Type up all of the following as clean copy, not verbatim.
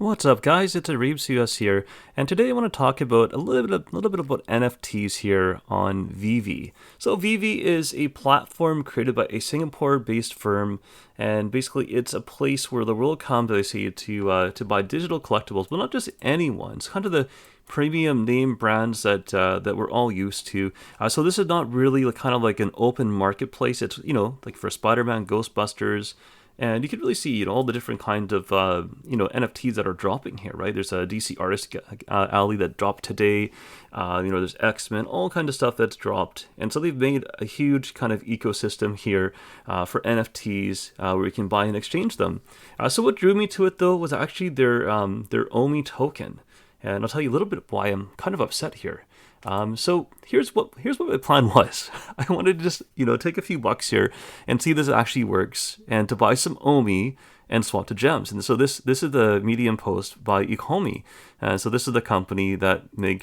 What's up, guys? It's US here, and today I want to talk about a little bit about NFTs here on VEVE. So VEVE is a platform created by a Singapore-based firm, and basically it's a place where the world comes, I say, to buy digital collectibles, but not just anyone. It's kind of the premium name brands that we're all used to. So this is not really kind of like an open marketplace. It's like for Spider-Man, Ghostbusters. And you can really see, all the different kinds of, NFTs that are dropping here, right? There's a DC Artist Alley that dropped today. There's X-Men, all kind of stuff that's dropped. And so they've made a huge kind of ecosystem here for NFTs where you can buy and exchange them. So what drew me to it, though, was actually their OMI token. And I'll tell you a little bit why I'm kind of upset here. So here's what my plan was. I wanted to just, take a few bucks here and see if this actually works and to buy some OMI and swap to gems. And so this is the Medium post by OMI. So this is the company that made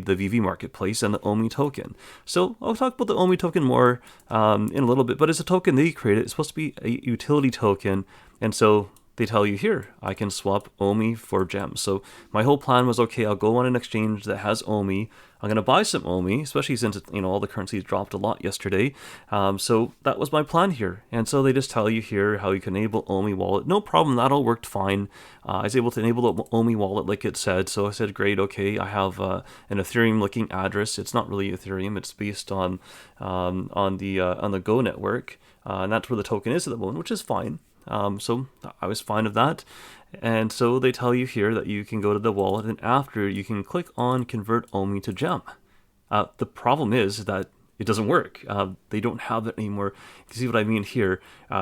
the VEVE marketplace and the OMI token. So I'll talk about the OMI token more in a little bit, but it's a token they created. It's supposed to be a utility token. And so they tell you here, I can swap OMI for gems. So my whole plan was, okay, I'll go on an exchange that has OMI. I'm going to buy some OMI, especially since all the currencies dropped a lot yesterday. So that was my plan here. And so they just tell you here how you can enable OMI wallet. No problem, that all worked fine. I was able to enable the OMI wallet like it said. So I said, great, okay, I have an Ethereum looking address. It's not really Ethereum. It's based on the Go network. And that's where the token is at the moment, which is fine. So I was fine with that. And so they tell you here that you can go to the wallet and after you can click on convert OMI to gem. The problem is that it doesn't work. They don't have that anymore. You can see what I mean here.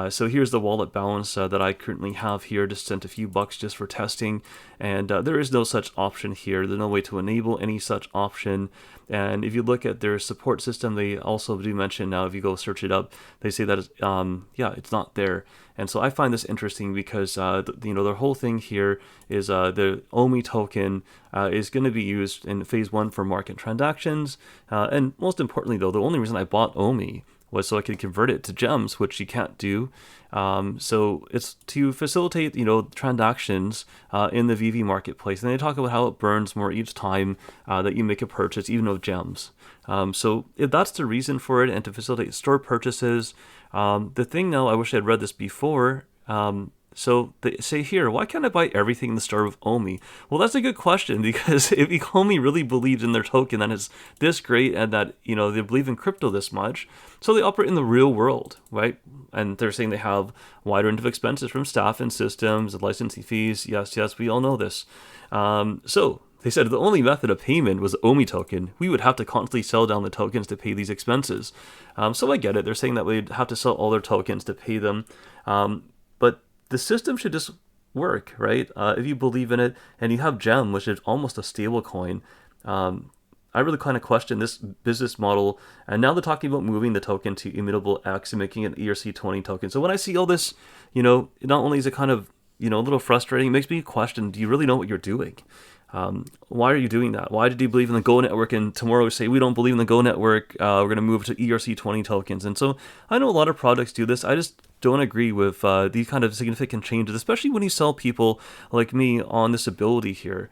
So here's the wallet balance that I currently have here. Just sent a few bucks just for testing. And there is no such option here. There's no way to enable any such option. And if you look at their support system, they also do mention now, if you go search it up, they say that, it's not there. And so I find this interesting because, their whole thing here is the OMI token is going to be used in phase 1 for market transactions. And most importantly, though, the only reason I bought OMI was so I could convert it to gems, which you can't do. So it's to facilitate, transactions in the VEVE marketplace. And they talk about how it burns more each time that you make a purchase, even of gems. So if that's the reason for it and to facilitate store purchases, the thing now, I wish I'd read this before. So they say here, why can't I buy everything in the store with OMI? Well, that's a good question because if OMI really believes in their token that it's this great and that, they believe in crypto this much, so they operate in the real world, right? And they're saying they have a wide range of expenses from staff and systems and licensing fees. Yes, we all know this. So they said the only method of payment was the OMI token. We would have to constantly sell down the tokens to pay these expenses. So I get it. They're saying that we'd have to sell all their tokens to pay them. But the system should just work, right? If you believe in it and you have GEM, which is almost a stable coin, I really kind of question this business model. And now they're talking about moving the token to Immutable X and making an ERC20 token. So when I see all this, not only is it kind of, a little frustrating, it makes me question, do you really know what you're doing? Why are you doing that? Why did you believe in the Go network and tomorrow say we don't believe in the Go network, we're going to move to ERC20 tokens? And so I know a lot of projects do this. I just don't agree with these kind of significant changes, especially when you sell people like me on this ability here.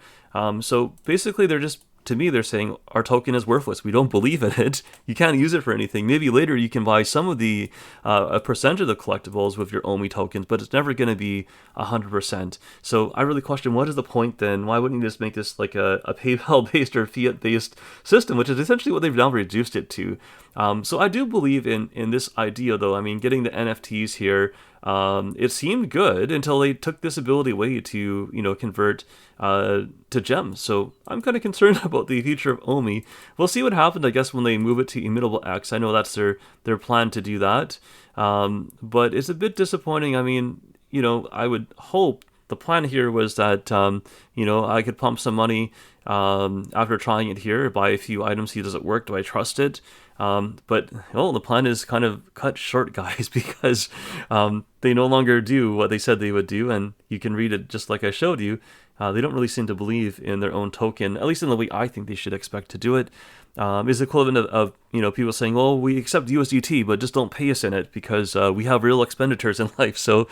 So basically they're saying our token is worthless. We don't believe in it. You can't use it for anything. Maybe later you can buy some of the a percentage of the collectibles with your OMI tokens, but it's never going to be 100%. So I really question, what is the point then? Why wouldn't you just make this like a PayPal-based or fiat-based system, which is essentially what they've now reduced it to? So I do believe in this idea, though. I mean, getting the NFTs here, it seemed good until they took this ability away to, convert to gems. So I'm kind of concerned about the future of OMI. We'll see what happens, I guess, when they move it to Immutable X. I know that's their plan to do that. But it's a bit disappointing. I mean, I would hope the plan here was that, I could pump some money after trying it here, buy a few items, see does it work, do I trust it? But the plan is kind of cut short, guys, because they no longer do what they said they would do, and you can read it just like I showed you. They don't really seem to believe in their own token, at least in the way I think they should expect to do it. Is the equivalent of people saying, "Oh, we accept USDT, but just don't pay us in it because we have real expenditures in life." So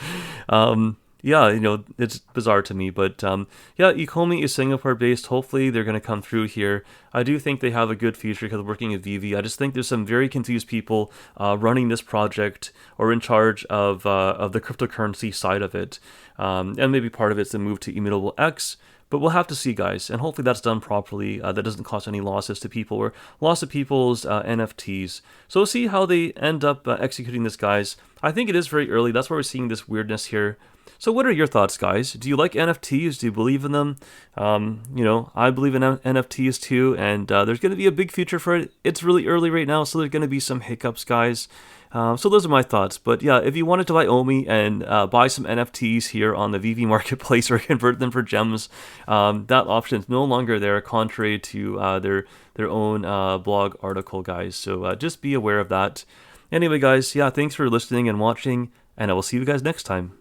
Yeah, it's bizarre to me, but yeah, Ecomi is Singapore-based. Hopefully, they're going to come through here. I do think they have a good future because working at VEVE. I just think there's some very confused people running this project or in charge of the cryptocurrency side of it, and maybe part of it's the move to Immutable X. But we'll have to see, guys, and hopefully that's done properly. That doesn't cause any losses to people or loss of people's NFTs. So we'll see how they end up executing this, guys. I think it is very early. That's why we're seeing this weirdness here. So what are your thoughts, guys? Do you like NFTs? Do you believe in them? I believe in NFTs too, and there's going to be a big future for it. It's really early right now, so there's going to be some hiccups, guys. So those are my thoughts. But yeah, if you wanted to buy OMI and buy some NFTs here on the VEVE marketplace or convert them for gems, that option is no longer there, contrary to their own blog article, guys. So just be aware of that. Anyway, guys, yeah, thanks for listening and watching, and I will see you guys next time.